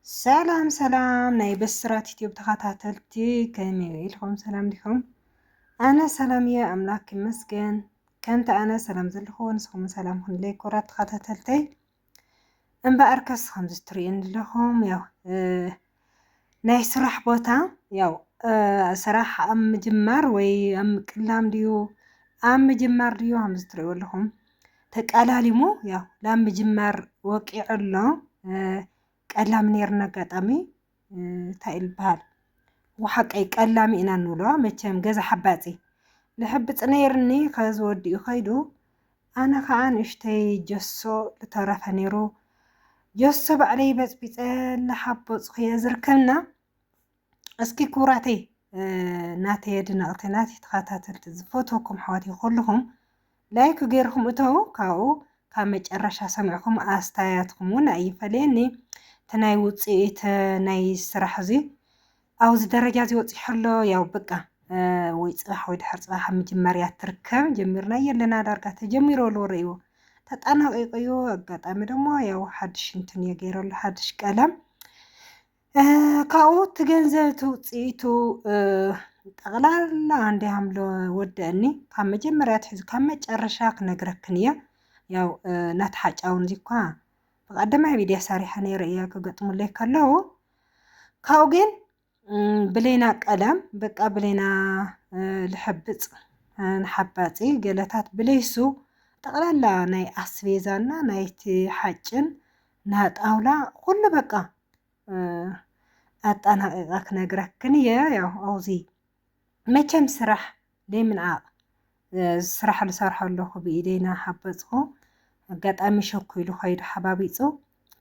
سلام سلام ناي بسرات يوتيوب تخاتاتلتي كمي لكم سلام لكم. أنا سلام يا أملاك مسكن كنت أنا سلام زلخون سخم سلام هن لي كرات تخاتاتلتي أم بأركز خمس ترين لهم يو ناي سرح بوتا يو سراح أم جمار وي أم كلام ديو أم جمار ديو هم زتريو لهم تقالاليمو يو لام جمار وقع له قلام نيرنا قطامي تايل بال وحقي قلامي إنا نولو مچم غزا حباطي لحبط نيرني خاز ودي خيدو أنا خان اشتي جسو لترف نيرو جسو بعلي بس لحبط خيا زركلنا اسكي كوراتي ناتي دنقتناتي تخاتاتلت زفوتوكم حواتي كلهم لايك غيركم اتو كاو كمጨረሻ سمعكم استاياتكم ونا يفليني تناي وصيت ناي سراح زي او ز درجه زي وصي حلو ياو بقى وي صباح وي دحر صباح مجمريا تركب جميرنا يلنا دارغا تجميرو لوريو تطناقيقيو اغاطامي دمو ياو حدش انتن يغيرو حدش قلم كاو تገንዘብቱ ጽይቱ ጠቅላላ አንዴ አምሎ ወደኒ ከመጀመሪያ ትዝ ከመጨረሻ ክነግረክንየ ያው ናትሓጫውን ዚኳ በቀደማ ቪዲዮ ሳሪሐ ነይረ ያ ከገጥሙልይ ከለው ካው ግን ብሌና ቀለም በቃ ብሌና ልሕብጽ ንሓባጺ ገለታት ብለይሱ ጠቅላላ ናይ አስቤዛና ናይቲ ሓጭን ናጣውላ ኩሉ በቃ አጣናቀቅ ነግረክን ያው አውዚ መቸም ስራሕ ለምንዓቅ ስራሕ ልሰርሐለሁ ብኢዴና ሓበጽኹ አጋጣሚ ሸኩይሉ ኸይዱ ሓባቢጹ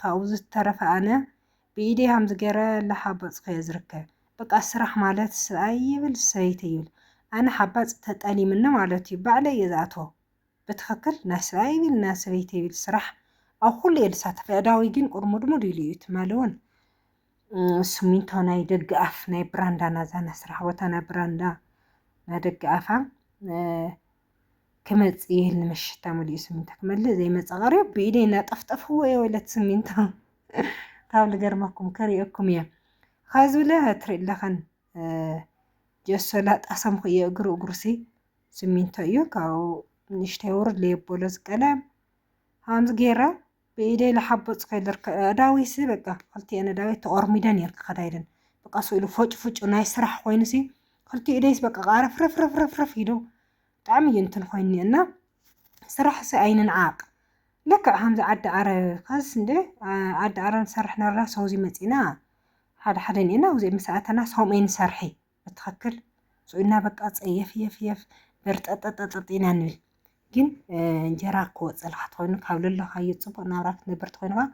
ካብኡ ዝተረፈ አነ ብኢዴ ሃምዝ ገረ ለሓበጽኹ የዝርከብ በቃ ስራሕ ማለት አይብል ሰይት ይብል አነ ሓባጽ ተጠሊምና ማለት እዩ ባዕለ የዛቶ በትክክል ናስ አይብል ናስ ሰይት ይብል ስራሕ አው ሁሉ የልሳተፈ ዳዊ ግን ቁርሙድሙድ ይልዩት ማለውን ስሚንቶ ናይ ደጋፍ ናይ ብራንዳ ናዛና ስራሕ ቦታ ናይ ብራንዳ ናይ ደጋፋ كمت إيه المشي تعملي اسمي تكمل زي ما صغري بإيدينا طفطف هو ولا تسمين تا قبل جرمكم كريكم يا خازولا تري لخن جسولات أسمخ يقرو قرسي سمين تايو كاو نشتورد لي بولز كلام هامز جيرا بإيدي لحبط خيدر داوي سي بقى قلتي أنا داوي تقرميدان يرك خدايدن بقى سويلو فوج ونايس رح وينسي قلتي إيديس بقى عارف رف يدو طعمي ينتن خويني أنا صراحة سأين عاق لك همز عد عرب خاص ندي عد عرب سرحنا الراس هوزي متينا هذا حدين إنا وزي مساعتنا هم أين سرحي بتخكل سوينا بقى تصيف يف برتطططينا نل جن جراك وصلحت خوينو كاول الله هاي تصبق نارك نبرت خوينو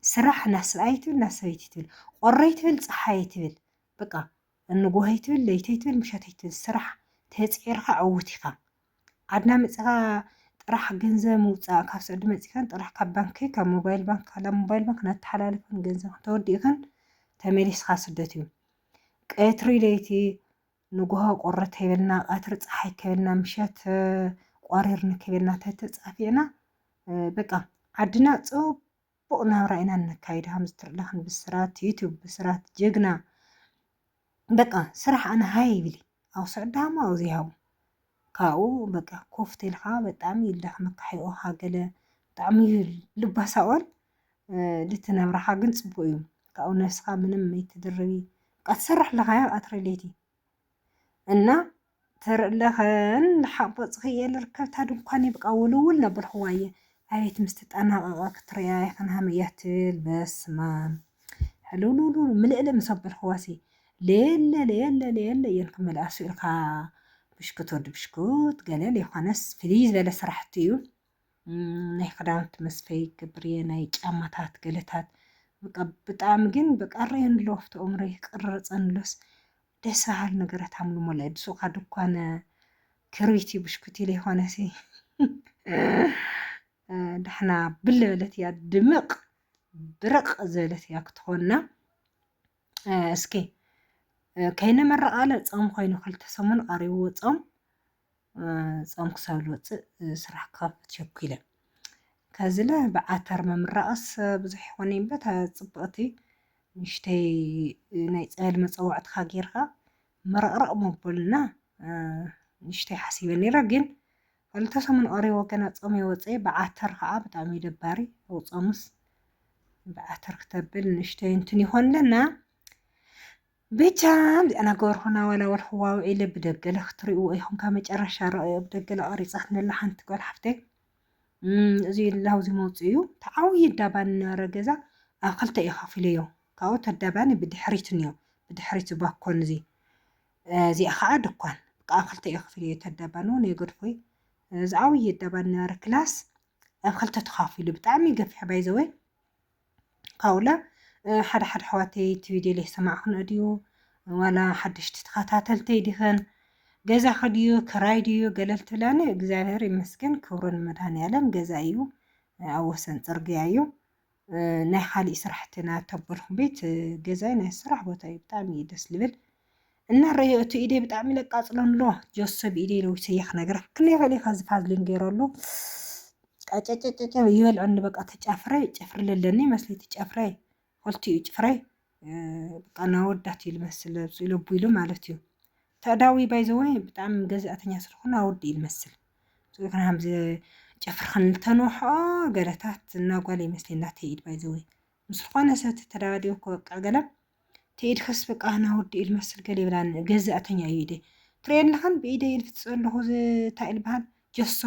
سرح ناس أيتل ناس أيتل قريتل صحيتل بقى النجوهيتل ليتيتل مشاتيتل سرح تهزيرها عوتيها عدنا مصا طرح ገንዘብ موصا ካብ ሰድ መጽካን طرح ካብ ባንክ ካብ ሞባይል ባንክ ካላ ሞባይል ባንክ ናተሓላልፈን ገንዘብ ተወዲእከን ተመሊስካ ስደት እዩ ቀትሪ ለይቲ ንጉሆ ቆረተ ይብልና ቀትሪ ፀሓይ ከብልና ምሸት ቋሪርነ ከብልና ተጻፊና በቃ ዓድና ጽቡቅ ናብራ ኢና ነካይድ ሃምስትርላህን ብስራት ዩቲዩብ ብስራት ጀግና በቃ ስራሕ አነ ሃይ ብሊ አው ሰዳማ አው ዚያው ካው በቃ ኮፍቴልካ በጣም ይልህ መካሒኦ ሃገለ በጣም ልባሳኦል ልትነብረኻ ግን ጽቡቅ እዩ ካው ነስኻ ምንም ይትድርቢ ቀትሰርሕ ለኻ አትረሌቲ እና ተርለኸን ለሓቦጽ ኸየል ርከብታ ድንኳን ይብቃ ውልውል ነበር ህዋየ አቤት ምስትጣናቀቀ ክትርያ ይኸንሃመያትል በስማም ሕሉሉሉ ምልእለ ምሰበር ህዋሲ ሌለ የንክመል አስልካ ብሽኩት ወድ ብሽኩት ገለል የኾነስ ፍሊዝ በለ ስራሕቲ እዩ ናይ ክዳውንቲ መስፈይ ግብርየ ናይ ጫማታት ገለታት በቃ ብጣዕሚ ግን በቃረየን ለወፍቲ ኦምረ ቅርፀንሎስ ደስ በሃል ነገራት አምሉ ሞላ ድሱኻ ድኳነ ክሪቲ ብሽኩት ኢለ የኾነሲ ድሕና ብለበለት እያ ድምቅ ብርቅ ዝበለት እያ ክትኾንና እስኪ ከይነ መረቃለ ጾም ኮይኑ ክልተ ሰሙን ቀሪቡ ጾም ክሳብ ልወፅእ ስራሕ ክኸፍት ሸኩለ ከዝለ ብዓተር መምራቅስ ብዙሕ ይኾነ ይበት ጽብቕቲ ንሽተይ ናይ ፀበል መፀዋዕትካ ጌርካ መረቕረቕ መበልና ንሽተይ ሓሲበ ነይረ ግን ክልተ ሰሙን ቀሪቦ ገና ፆም የወፀየ ብዓተር ከዓ ብጣዕሚ ደባሪ ኣውፀሙስ ብዓተር ክተብል ንሽተይ እንትን ይኾንለና ብቻ እዚኣና ገበርኩና ወላ ወልሕዋ ውዒለ ብደገለ ክትሪእዎ ኢኹም ካብ መጨረሻ ረኣዮ ብደገለ ቀሪፃ ክነላ ሓንቲ ጓል ሓፍተይ እዚ ላውዚ መውፅኡ እዩ ተዓብይ ዳባን ነበረ ገዛ ኣብ ክልተ እዩ ከፊለዮ ካብኡ ተዳባኒ ብድሕሪት እኒኦ ብድሕሪት ባኮን እዚ እዚኣ ከዓ ድኳን ኣብ ክልተ እዩ ከፊለዮ ተዳባን እውን የገድፎይ እዚ ዓብይ ዳባን ነበረ ክላስ ኣብ ክልተ ተኻፊሉ ብጣዕሚ ገፊሕ ባይዘወይ ካውላ ሓደ ሓደ ኣሕዋተይ ቲቪ ሰማዕኹን ድዩ ዋላ ሓደሽቲ ተኸታተልተይ ዲኸን ገዛ ድዩ ክራይ ድዩ ገለል ትብላኒ እግዚኣብሔር ይመስገን ክብሩ ንመድሃንያለም ገዛ እዩ ኣብ ወሰን ፅርግያ እዩ ናይ ካሊእ ስራሕትና ተበልኩም ቤት ገዛይ ናይ ስራሕ ቦታ እዩ ብጣዕሚ እዩ ደስ ዝብል እና ረዮ እቲ ኢደይ ብጣዕሚ ለቃፅለንሎ ጆሶ ብኢደይ ለው ሰያኽ ነገር ክንደይ ፈሊኻ ዝፋዝልን ገይረሉ ጨጨጨጨ ይበልዐኒ በቃ ተጫፍረይ ጨፍርለለኒ መስሊ ተጫፍረይ ክልቲኡ ጭፍረይ በቃ ናወዳት እዩ ዝመስል ኢሉ ኢሉ ማለት እዩ ተዳዊ ባይዘወይ ብጣዕሚ ገዛእተኛ ስለኾነ ኣውዲ እዩ ዝመስል ስለኮነ ከምዚ ጨፍር ክንተንውሖ ገለታት እናጓለ ይመስለና ተይድ ባይዘወይ ምስ ዝኾነ ሰብ ተዳባዲው በቃ ገለ ተይድ ክስ በቃ ናውዲ እዩ ዝመስል ገለ ይብላን ገዛእተኛ እዩ ኢደ ትሪአን ለኸን ብኢደ ይልፍፅ ኣለኹ እንታይ ይልበሃል ጀሶ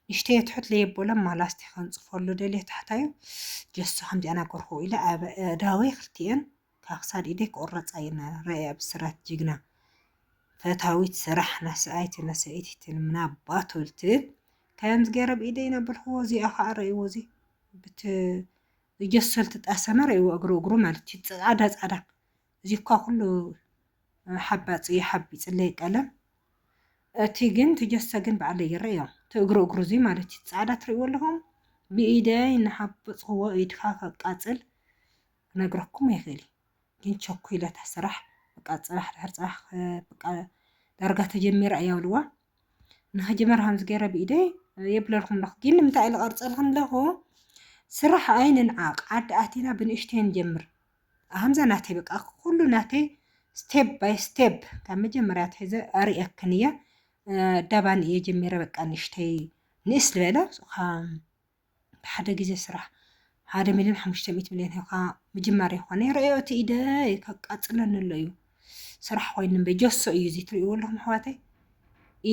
ንሽተይ ትሑት ለየቦሎም ማላስቲክ ከንፅፈሉ ደልየ ታሕታዩ ጀሶ ከምዚኣና ገርኹ ኢለ ኣብ ዳወይ ክልቲአን ካብ ክሳድ ኢደይ ክቁረፃ እየን ረኣያ ብስራት ጅግና ፈታዊት ስራሕ ናሰኣይቲ ናሰበይቲ ምና ኣባቱ ትብል ከምዚ ገይረ ብኢደይ ነብልኽዎ እዚኣ ከዓ ረእይዎ እዚ ብቲ ጀሶ ልትጣሰመ ረእይዎ እግሩ ማለት እዩ ፃዕዳ ፃዕዳ እዚ እኳ ኩሉ ሓባፅ ሓቢፅለይ ቀለም እቲ ግን ትጀሰ ግን ባዕለይ ይረአዮ እቲ እግሩ እዚ ማለት እዩ ፃዕዳ ትሪእዎ ኣለኹም ብኢደይ ንሓበፅኽዎ ኢድካ ከቃፅል ክነግረኩም ኣይኽእል ግን ቸኩለታ ስራሕ በቃ ፅባሕ ድሕሪ ፅባሕ በቃ ዳርጋ ተጀሚራ እያ ብልዋ ንኸጀመር ከምዚ ገይረ ብኢደይ የብለልኩም ለኹ ግን ንምንታይ ዝቐርፀልኩም ለኹ ስራሕ ኣይንንዓቅ ዓዲ ኣቲና ብንእሽተይ ንጀምር ከምዛ ናተይ በቃ ኩሉ ናተይ ስቴፕ ባይ ስቴፕ ካብ መጀመርያ ትሒዘ ኣርአክን እየ ዳባን እየ ጀሚረ በቃ ንእሽተይ ንእስ ዝበለ ብሓደ ግዜ ስራሕ 1,500,000 ሂብካ ምጅማር ይኾነ ረአዮ እቲ ኢደይ ከቃፅለኒ ኣሎ እዩ ስራሕ ኮይኑ በጀሶ እዩ እዚ ትሪእዎ ኣለኹም ኣሕዋተይ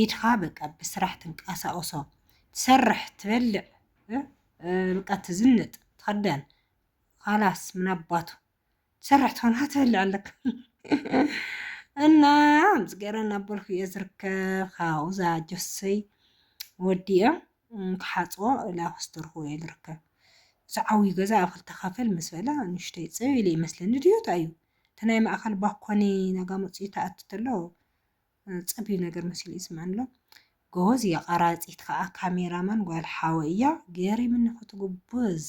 ኢድካ በቃ ብስራሕ ትንቀሳቀሶ ትሰርሕ ትበልዕ በቃ ትዝንጥ ትኸደን خلاص ምን ኣባቱ ትሰርሕ ትኾን ትበልዕ ኣለክ እና ከምዚ ገይረ እናበልኩ እየ ዝርከብ ካብኡ እዛ ጀሶይ ወዲአ ክሓፅቦ ኢላ ክስተርክቦ እየ ዝርከብ እዚ ዓብዪ ገዛ ኣብ ክልተ ኸፈል ምስ በላ ንእሽተይ ፅብ ኢለ ይመስለኒ ድዩ እንታይ እዩ እቲ ናይ ማእኸል ባኮኒ ናጋ መፅኡ ተኣቱ ተሎ ፀቢብ ነገር መሲሉ ይስማዕ ኣሎ ጎበዝ እያ ቀራፂት ከዓ ካሜራማን ጓል ሓወ እያ ገሪምኒ ክትጉብዝ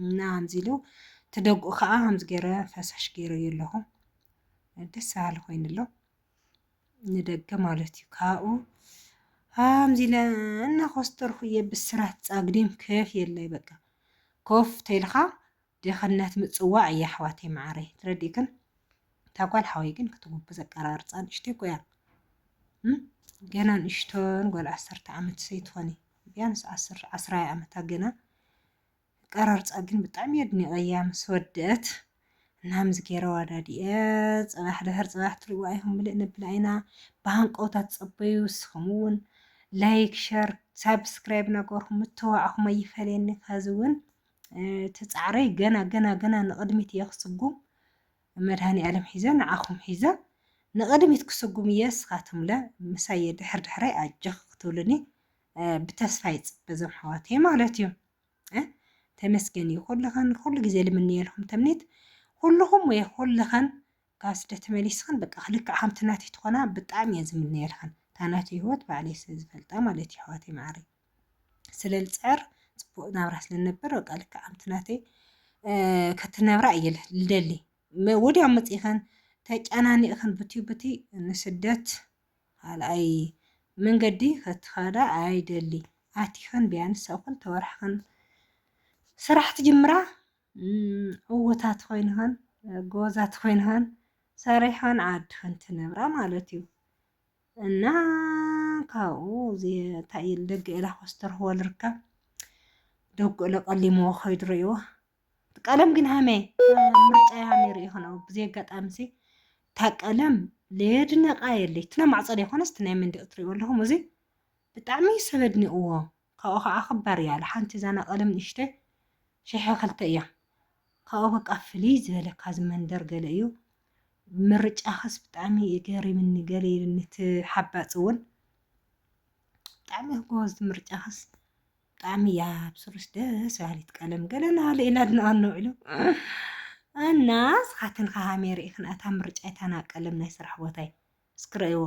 እና ከምዚ ኢሉ ትደጉ ከዓ ከምዚ ገይረ ፈሳሽ ገይረዩ ኣለኹ ደስ በሃሊ ኮይኑ ኣሎ ንደገ ማለት እዩ ካብኡ ከምዚ ኢለ እናኮስተርኩ እየ ብስራት ፃግዲም ከፍ የለይ በቃ ኮፍ ተይልካ ድኽነት ምፅዋዕ እያ ኣሕዋተይ ማዕረይ ትረዲእክን እታ ጓል ሓወይ ግን ክትጉብዝ ኣቀራርፃ ንእሽተይ ኮያ ገና ንእሽቶን ጓል 10 ዓመት ሰይትኾኒ ቢያንስ 10 ዓመታ ገና ቀራርፃ ግን ብጣዕሚ ኣድኒቐያ ምስ ወድአት እናምዚ ገይረ ዋዳዲአ ፅባሕ ድሕሪ ፅባሕ ትሪእዋ ኢኹም ምልእ ንብል ኢና ብሃንቀውታት ፀበዩ ስኹም እውን ላይክ ሸር ሳብስክራይብ ነገርኩም ምትዋዕኹም ኣይፈለየኒ ከዚ እውን ትፃዕረይ ገና ንቕድሚት እየ ክስጉም መድሃኒዓለም ሒዘ ንዓኹም ሒዘ ንቕድሚት ክስጉም እየ ስኻትምለ ምሳየ ድሕርድሕረይ ኣጀኽ ክትብሉኒ ብተስፋ ይፅበ ዞም ኣሕዋተይ ማለት እዩ ተመስገን እዩ ኩሉ ግዜ ልምንየልኩም ተምኒት ኩልኹም ወይ ኩልኸን ካብ ስደት ተመሊስኽን በቃ ክልክዕ ሓምቲ ናተይ ትኾና ብጣዕሚ እየ ዝምንየልኽን እታ ናተይ ሂወት ባዕለይ ስለዝፈልጣ ማለት እዩ ኣሕዋተይ ማዕረይ ስለልፅዕር ፅቡቅ ናብራ ስለነበር በቃ ልክዕ ሓምቲ ናተይ ክትነብራ እየ ልደሊ ወዲያው መፂኸን ተጨናኒእኽን ብቲ ንስደት ካልኣይ መንገዲ ክትኸዳ ኣይደሊ ኣቲኸን ቢያንስ ኣብ ክልተ ወርሕኽን ስራሕ ትጅምራ እውታት ኮይንኸን ጎዛት ኮይንኸን ሰሪሕኸን ዓድኽን ትነብራ ማለት እዩ እና ካብኡ እንታይ ደገ ኢላ ኮስተርሕዎ ዝርከብ ደጉ ኢሎ ቀሊምዎ ኸይዱ ርእይዎ ቀለም ግን ሃመይ ምርጫ ሃመይ ርኢኹን ብዘይ ኣጋጣሚ እታ ቀለም ለየድነቓ የለይ እትና ማዕፀድ ይኮነስ እቲ ናይ መንደቕ ትሪእዎ ኣለኹም እዚ ብጣዕሚ ሰብ ኣድኒቕዎ ካብኡ ከዓ ክባር እያ ሓንቲ ዛና ቀለም ንእሽተይ 1,200 እያ ካብኡ በቃ ፍልይ ዝበለካ ዝመንደር ገለ እዩ ምርጫኽስ ብጣዕሚ ገሪምኒ ገለ ኢልኒ እቲ ሓባፅ እውን ብጣዕሚ ጎበዝ ምርጫኽስ ብጣዕሚ እያ ብስሩስ ደስ በሃሊት ቀለም ገለ ናሃለ ኢላ ድንቐኖ ኢሉ እና ስኻትን ከሃመይ ርኢኽን እታ ምርጫይ ታና ቀለም ናይ ስራሕ ቦታይ እስክርእይዎ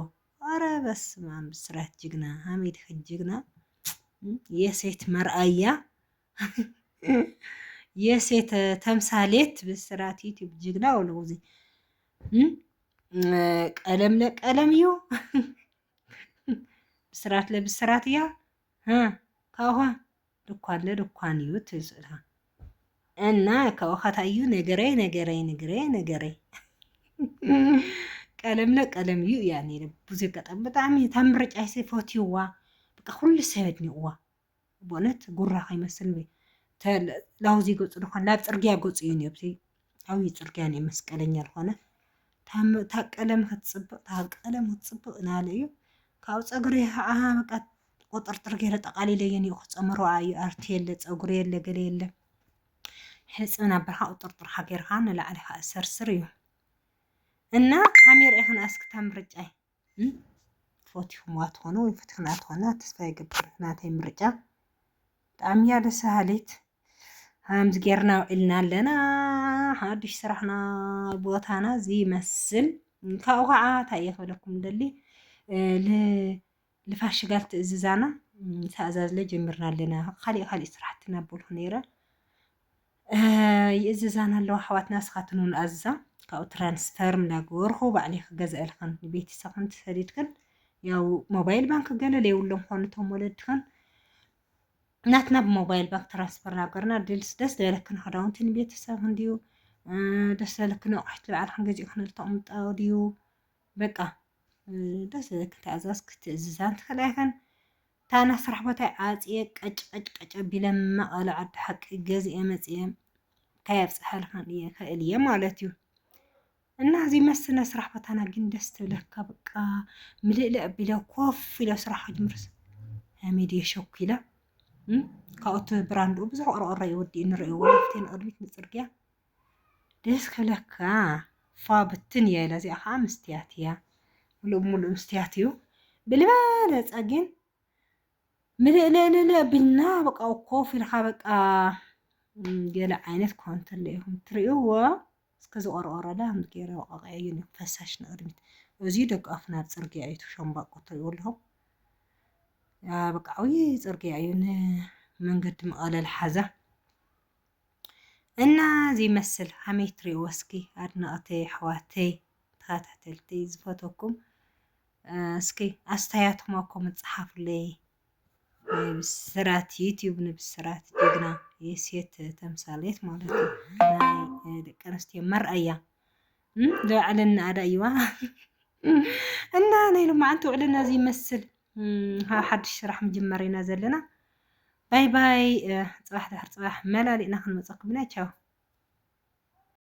ኧረ በስመ አብ ብስራት ጅግና ሃመይ ድኸ ጅግና የሴት መርአያ የሴት ተምሳሌት ብስራት ዩቲዩብ ጅግና ወለው እዚ ቀለም ለቀለም እዩ ብስራት ለብስራት እያ ካብኻ ድኳን ለድኳን እዩ ትስእልካ እና ካብኡ እዩ ነገረይ ቀለም ለቀለም እዩ እያ ነይረ ብዙይ ገጠም ብጣዕሚ ታምርጫይ ፈትይዋ በቃ ኩሉ ሰብ ኣድኒቕዋ በእውነት ጉራ ከይመስል ላውዚ ገፁ ድኳን ላብ ፅርግያ ገፁ እዩ ነብሲ ዓብይ ፅርግያ ናይ መስቀለኛ ዝኾነ تا قلم هتصبق ناليو كاو صغري بقى قطرطر غير تقالي ليني اخ صمرو اي ارتيل صغري يله غلي يله حصنا برها قطرطر حغير خان لا عليها سرسريو እና ካሜራ ይኸን አስክታ ምርጫይ ፎቲው ማት ሆኖ ይፍትክናት ሆና ተስፋ ይገብር ናተይ ምርጫ በጣም ያለ ሰሃሌት همز جرنا وقلنا لنا حدش سرحنا بوتانا زي مسل كأوقعة تايه ولكم دلي لفاش قالت ززانا سأزاز لجمرنا لنا خالي سرحتنا بالهنيرة يززانا لو حوات ناس خاتنون أزا كأو ترانسفير من أجورخو بعليخ جزء الخن بيتي سخنت سريتكن ياو موبايل بانك قال لي ولهم خونتهم ولدكن ناتنا بموبايل باك ترانسفر ناقرنا دلس دس دالكن خداون تن بيت ساغن ديو دس دالكن وحت على حنجي خن الطقمط ديو بقى دس دالك تعزاسك تززان تخلاكن تانا صراحه بتاع عاصيه قጭ بلما قال عد حق جزء مصيم كيف صحل خان خاليه مالتيو እና እዚ መስነ ስራሕ በታና ግን ደስ ትብለካ በቃ ምልእልእ ቢለው ኮፍ ኢለው ስራሕ ጅምርስ ሃሚድ የሸኩ ኢላ كأوت براندو بزح قرقر يودي نرئي ولفتين قدمت نصرقيا ديس خلكا فابتن يا لازي خامس تياتيا ملو مستياتيو بالبالة أجين لا بلنا بقى وقوفي لخا بقى جلا عينت كونت اللي هم تريوا سكزو قرقر لا هم كيرا وقاقعين فساش نقدمت وزيدك أفنا تصرقيا ايتو شنباقو تريوا لهم بقى عوي صرقي عيون من قد مقال الحزة إنا زي مسل حميتري وسكي أرنقتي حواتي تخاتحتلتي زفوتوكم سكي أستياتكم أكم تصحف لي بسرات يوتيوب بسرات جيجنا يسيت تمثاليت مالتي كنستي مرأية لو علنا على أيوة إنا نيلو ما عنتو علنا زي مسل ها حد شرح مجمرينا زلنا باي باي صباح دحر صباح ملالي نحن مصاقبنا تشاو